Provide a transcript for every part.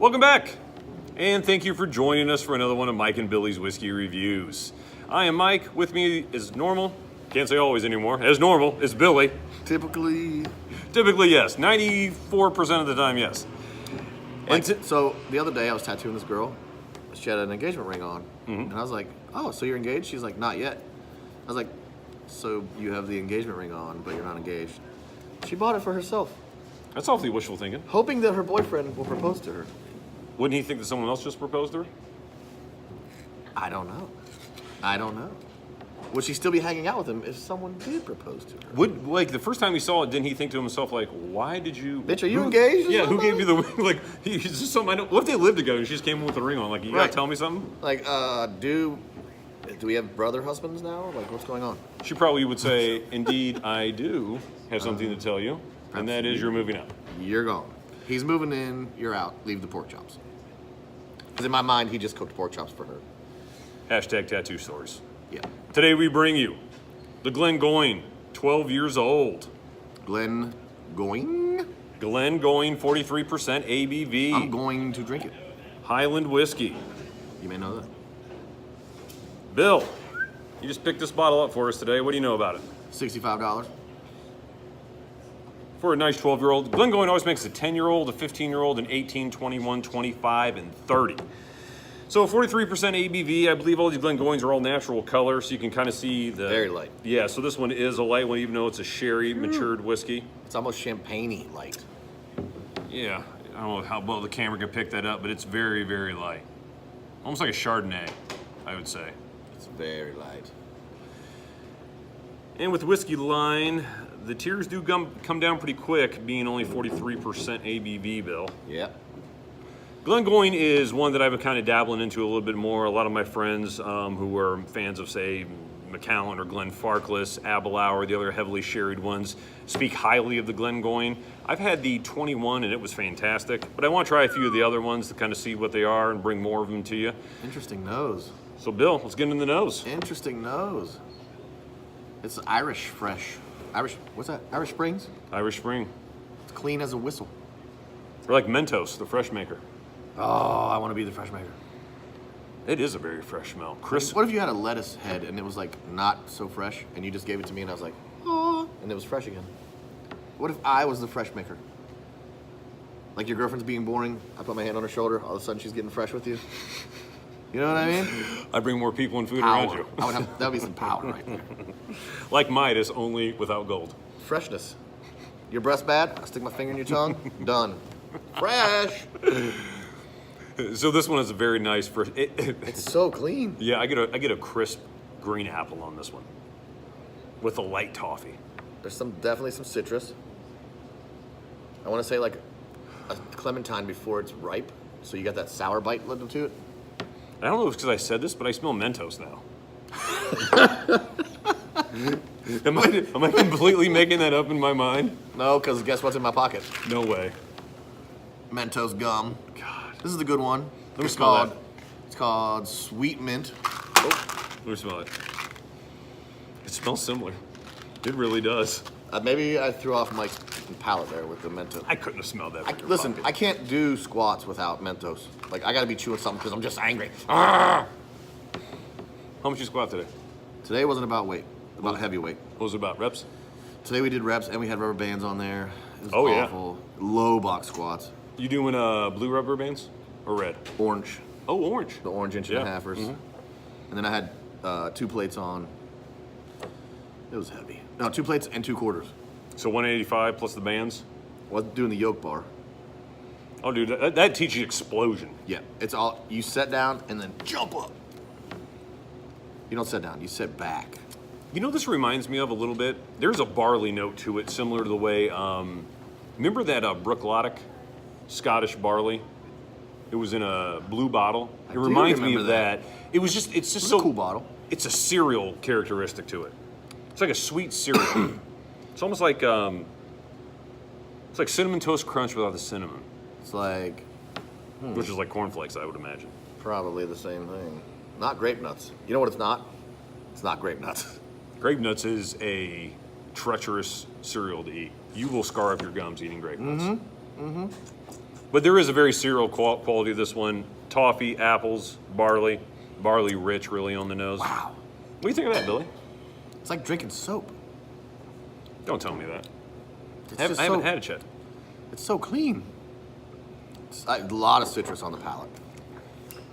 Welcome back, and thank you for joining us for another one of Mike and Billy's Whiskey Reviews. I am Mike. With me is normal. Can't say always anymore. As normal is Billy. Typically, yes. 94% of the time, yes. So the other day I was tattooing this girl. She had an engagement ring on, and I was like, "Oh, so you're engaged?" She's like, "Not yet." I was like, "So you have the engagement ring on, but you're not engaged?" She bought it for herself, That's awfully wishful thinking. hoping that her boyfriend will propose to her. Wouldn't he think that someone else just proposed to her? I don't know. Would she still be hanging out with him if someone did propose to her? Would, like, the first time he saw it, didn't he think to himself, like, why did you... Bitch, are you engaged? Yeah, who gave you the ring? Like, he's just something I don't... What if they lived together and she just came in with a ring on? Like, you gotta tell me something? Like, do we have brother husbands now? Like, what's going on? She probably would say, indeed, I do have something to tell you, and that is you're moving out. You're gone. He's moving in, you're out. Leave the pork chops. Because in my mind, he just cooked pork chops for her. Hashtag tattoo stories. Yeah. Today we bring you the Glengoyne, 12 years old. Glengoyne? Glengoyne, 43% ABV. I'm going to drink it. Highland whiskey. You may know that. Bill, you just picked this bottle up for us today. What do you know about it? $65. For a nice 12-year-old, Glengoyne always makes a 10-year-old, a 15-year-old, an 18, 21, 25, and 30. So 43% ABV. I believe all these Glengoynes are all natural color, so you can kind of see the... Very light. Yeah, so this one is a light one, even though it's a sherry matured whiskey. It's almost champagne-y light. Yeah, I don't know how well the camera can pick that up, but it's very, very light. Almost like a Chardonnay, I would say. It's very light. And with the whiskey line, the tiers do come down pretty quick, being only 43% ABV, Bill. Yep. Glengoyne is one that I've been kind of dabbling into a little bit more. A lot of my friends who are fans of, say, Macallan or Glenfarclas, Aberlour, the other heavily sherried ones, speak highly of the Glengoyne. I've had the 21 and it was fantastic, but I want to try a few of the other ones to kind of see what they are and bring more of them to you. Interesting nose. So, Bill, let's get into the nose. Interesting nose. It's Irish fresh. What's that? Irish Springs? Irish Spring. It's clean as a whistle. Or like Mentos, the fresh maker. Oh, I want to be the fresh maker. It is a very fresh smell. Crisp. What if you had a lettuce head and it was like not so fresh and you just gave it to me and I was like, oh, and it was fresh again? What if I was the fresh maker? Like your girlfriend's being boring, I put my hand on her shoulder, all of a sudden she's getting fresh with you. You know what I mean? I bring more people and food Power. around you. That would be some power right there. Like Midas, only without gold. Freshness. Your breath's bad, I stick my finger in your tongue, done. Fresh! So this one is a very nice first. It's so clean. Yeah, I get a crisp green apple on this one, with a light toffee. There's definitely some citrus. I want to say like a clementine before it's ripe, so you got that sour bite little to it. I don't know if it's because I said this, but I smell Mentos now. am I completely making that up in my mind? No, because guess what's in my pocket? No way. Mentos gum. God, This is the good one. Let me smell that. It's called Sweet Mint. Let me smell it. It smells similar. It really does. Maybe I threw off Mike's palate there with the Mentos. I couldn't have smelled that. Listen, I can't do squats without Mentos. Like, I gotta be chewing something because I'm just angry. Arrgh! How much you squat today? Today wasn't about weight, about heavy weight. What was it about? Reps? Today we did reps and we had rubber bands on there. It was Oh, yeah. awful. Low box squats. You doing blue rubber bands or red? Orange. Oh, orange. The orange inch and a halfers. And then I had 2 plates on. It was heavy. No, 2 plates and 2 quarters. So 185 plus the bands? I wasn't doing the yoke bar. Oh, dude, that teaches you explosion. Yeah, it's all, you sit down and then jump up. You don't sit down, you sit back. You know, this reminds me of a little bit. There's a barley note to it, similar to the way, remember that Brooklotic Scottish barley? It was in a blue bottle. It reminds me of that. It's just so a cool bottle. It's a cereal characteristic to it. It's like a sweet cereal. It's almost like Cinnamon Toast Crunch without the cinnamon. It's like, Which is like cornflakes, I would imagine. probably the same thing. Not grape nuts. You know what it's not? It's not grape nuts. Grape nuts is a treacherous cereal to eat. You will scar up your gums eating grape nuts. But there is a very cereal quality of this one. Toffee, apples, barley. Barley rich, really, on the nose. Wow. What do you think of that, Billy? It's like drinking soap. Don't tell me that. It's I haven't had it yet. It's so clean. It's a lot of citrus on the palate.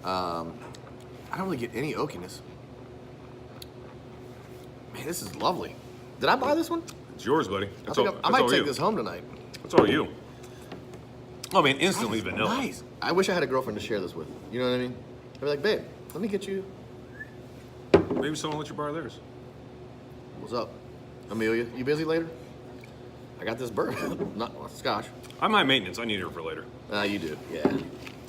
I don't really get any oakiness. Man, this is lovely. Did I buy this one? It's yours, buddy. I might take this home tonight. That's all you. Oh, man, instantly That is vanilla. Nice. I wish I had a girlfriend to share this with. You know what I mean? I'd be like, babe, let me get you. Maybe someone will let you borrow theirs. What's up? Amelia, you busy later? I got this bourbon, not scotch. I'm high maintenance. I need her for later. You do, yeah.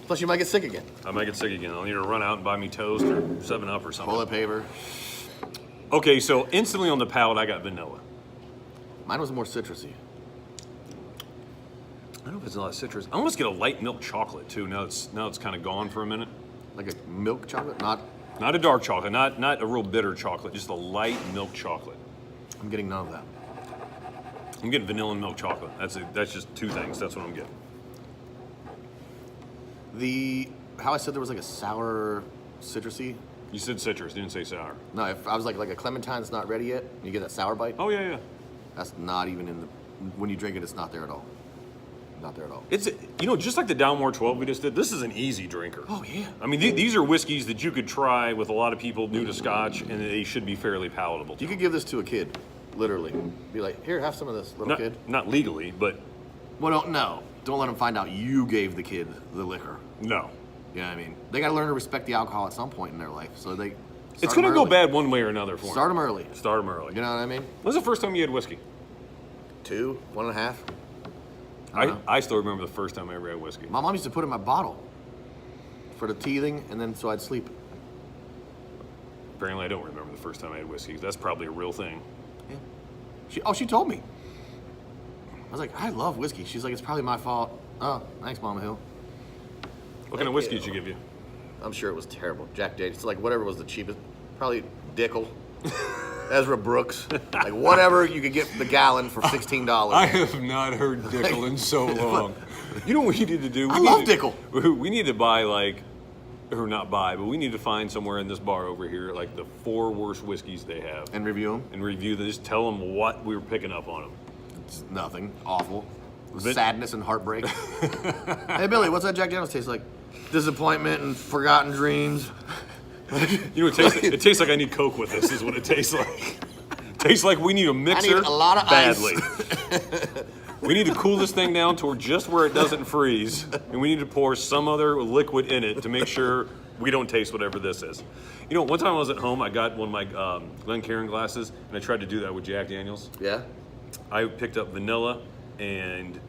Plus, you might get sick again. I might get sick again. I'll need her to run out and buy me toast or 7-Up or something. Toilet paper. Okay, so instantly on the palate, I got vanilla. Mine was more citrusy. I don't know if it's a lot of citrus. I almost get a light milk chocolate too. Now it's kind of gone for a minute. Like a milk chocolate, not. Not a dark chocolate, not a real bitter chocolate, just a light milk chocolate. I'm getting none of that. I'm getting vanilla and milk chocolate. That's just two things. That's what I'm getting. How I said there was like a sour, citrusy. You said citrus, didn't say sour. No, if I was like a clementine that's not ready yet, you get that sour bite. Oh yeah. That's not even in the. When you drink it, it's not there at all. Not there at all. It's just like the Dalmore 12 we just did. This is an easy drinker. Oh yeah. I mean, these are whiskeys that you could try with a lot of people new to Scotch, and they should be fairly palatable. You could give this to a kid, literally. Be like, here, have some of this, little kid. Not legally, but Well, no. Don't let them find out you gave the kid the liquor. no. You know what I mean? They got to learn to respect the alcohol at some point in their life. So they. It's going to go bad one way or another for them. Start them early. Start them early. You know what I mean? When's the first time you had whiskey? 2, 1.5. I still remember the first time I ever had whiskey. My mom used to put it in my bottle for the teething, and then so I'd sleep. Apparently, I don't remember the first time I had whiskey. That's probably a real thing. Yeah. She told me. I was like, I love whiskey. She's like, it's probably my fault. Oh, thanks, Mama Hill. What kind of whiskey did she give you? I'm sure it was terrible. Jack Daniels. It's like whatever was the cheapest. Probably Dickel. Ezra Brooks. Like whatever you could get the gallon for $16. I have not heard Dickel in so long. You know what we need to do? I love Dickel. We need to buy but we need to find somewhere in this bar over here like the 4 worst whiskeys they have. And review them. And review them. Just tell them what we were picking up on them. It's nothing. Awful. Sadness and heartbreak. Hey, Billy, what's that Jack Daniels taste like? Disappointment and forgotten dreams. You know, it tastes like I need Coke with this, is what it tastes like. Tastes like we need a mixer. I need a lot of badly. ice. We need to cool this thing down to just where it doesn't freeze, and we need to pour some other liquid in it to make sure we don't taste whatever this is. You know, one time I was at home, I got one of my Glencairn glasses, and I tried to do that with Jack Daniels. Yeah? I picked up vanilla and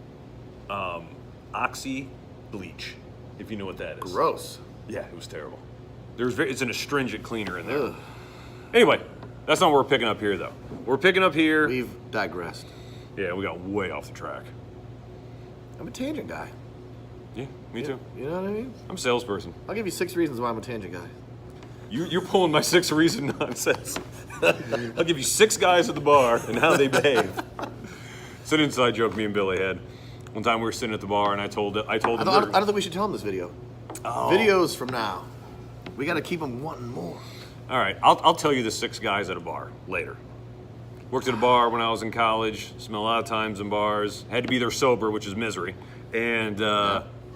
oxy bleach, if you know what that is. Gross. Yeah, it was terrible. It's an astringent cleaner in there. Ugh. Anyway, that's not what we're picking up here, though. We're picking up here. We've digressed. Yeah, we got way off the track. I'm a tangent guy. Yeah, me too. You know what I mean? I'm a salesperson. I'll give you 6 reasons why I'm a tangent guy. You're pulling my 6 reason nonsense. I'll give you 6 guys at the bar and how they behave. It's an inside joke me and Billy had. One time we were sitting at the bar and I told them. I don't think we should tell them this video. Oh. Videos from now. We got to keep them wanting more. All right, I'll tell you the 6 guys at a bar later. Worked at a bar when I was in college. Spent a lot of times in bars. Had to be there sober, which is misery. And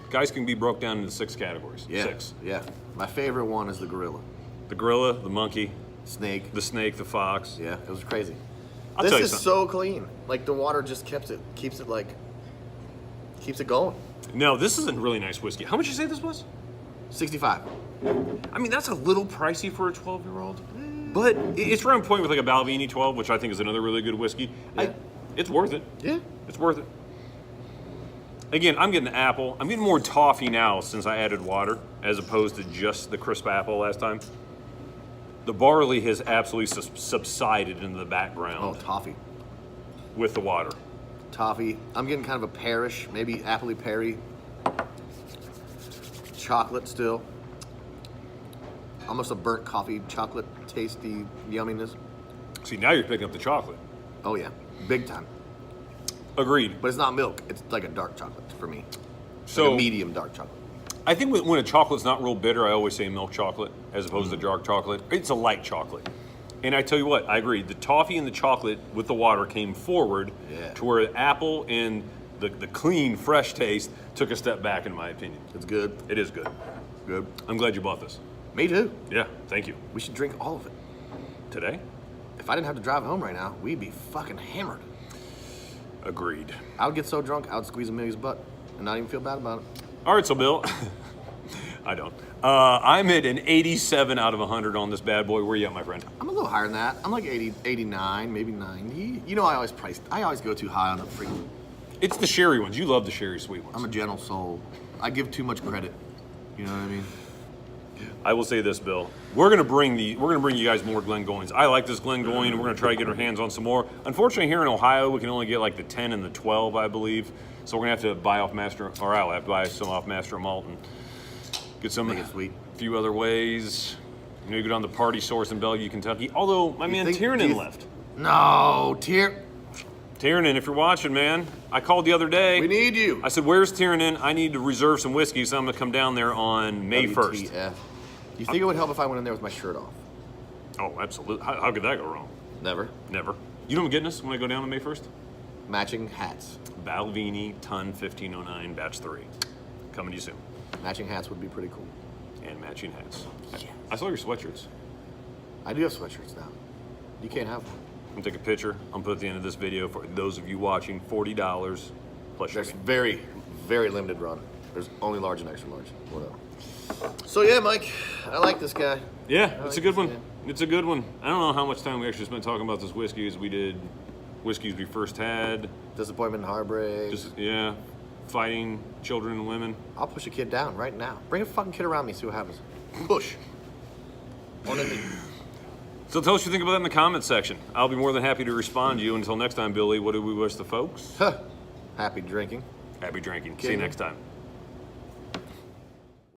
guys can be broke down into 6 categories. Yeah. 6. Yeah. My favorite one is the gorilla. The gorilla, the monkey, Snake. the snake, the fox. Yeah, it was crazy. I'll tell you This is something. so clean. Like the water just keeps it going. No, this is a really nice whiskey. How much you say this was? 65. I mean, that's a little pricey for a 12-year-old. But it's right on point with like a Balvenie 12, which I think is another really good whiskey. Yeah. It's worth it. Yeah. It's worth it. Again, I'm getting apple. I'm getting more toffee now since I added water, as opposed to just the crisp apple last time. The barley has absolutely subsided into the Oh, background toffee. with the water. Toffee. I'm getting kind of a pearish, maybe appley perry. Chocolate still. Almost a burnt coffee, chocolate, tasty yumminess. See, now you're picking up the chocolate. Oh yeah, big time. Agreed. But it's not milk. It's like a dark chocolate for me. So like a medium dark chocolate. I think when a chocolate's not real bitter, I always say milk chocolate as opposed to dark chocolate. It's a light chocolate. And I tell you what, I agree. The toffee and the chocolate with the water came forward to where the apple and the clean, fresh taste took a step back, in my opinion. It's good. It is good. Good. I'm glad you bought this. Me too. Yeah, thank you. We should drink all of it. Today? If I didn't have to drive home right now, we'd be fucking hammered. Agreed. I would get so drunk, I would squeeze Amelia's butt and not even feel bad about it. All right, so Bill, I don't. I'm at an 87 out of 100 on this bad boy. Where you at, my friend? I'm a little higher than that. I'm like 80, 89, maybe 90. You know, I always go too high on the freaking. It's the sherry ones. You love the sherry sweet ones. I'm a gentle soul. I give too much credit. You know what I mean? I will say this, Bill. We're gonna bring you guys more Glengoynes. I like this Glengoyne, and we're gonna try to get our hands on some more. Unfortunately, here in Ohio, we can only get like the 10 and the 12, I believe. So we're gonna have to buy off Master, or I'll have to buy some off Master Malt and get some. Make it sweet. A few other ways. You know, you go down to Party Source in Bellevue, Kentucky. Although my man Tiernan left. No, Tiernan, if you're watching, man, I called the other day. we need you. I said, "Where's Tiernan? I need to reserve some whiskey, so I'm gonna come down there on May 1st." WTF. You think it would help if I went in there with my shirt off? Oh, absolutely. How could that go wrong? Never. Never. You know what I'm getting us when I go down on May 1st? Matching hats. Balvenie Ton 1509 Batch 3. Coming to you soon. Matching hats would be pretty cool. And matching hats. I saw your sweatshirts. I do have sweatshirts now. You can't have one. I'm gonna take a picture. I'm gonna put at the end of this video for those of you watching, $40 plus There's shipping. very, very limited run. There's only large and extra large. Whatever. So yeah, Mike, I like this guy. Yeah, I it's like a good this one. guy. It's a good one. I don't know how much time we actually spent talking about this whiskey as we did whiskeys we first had. Disappointment and heartbreak. Just, yeah, fighting children and women. I'll push a kid down right now. Bring a fucking kid around me, see what happens. Push. On it. So tell us what you think about that in the comments section. I'll be more than happy to respond to you. Until next time, Billy, what do we wish the folks? Happy drinking. Happy drinking. See you next time.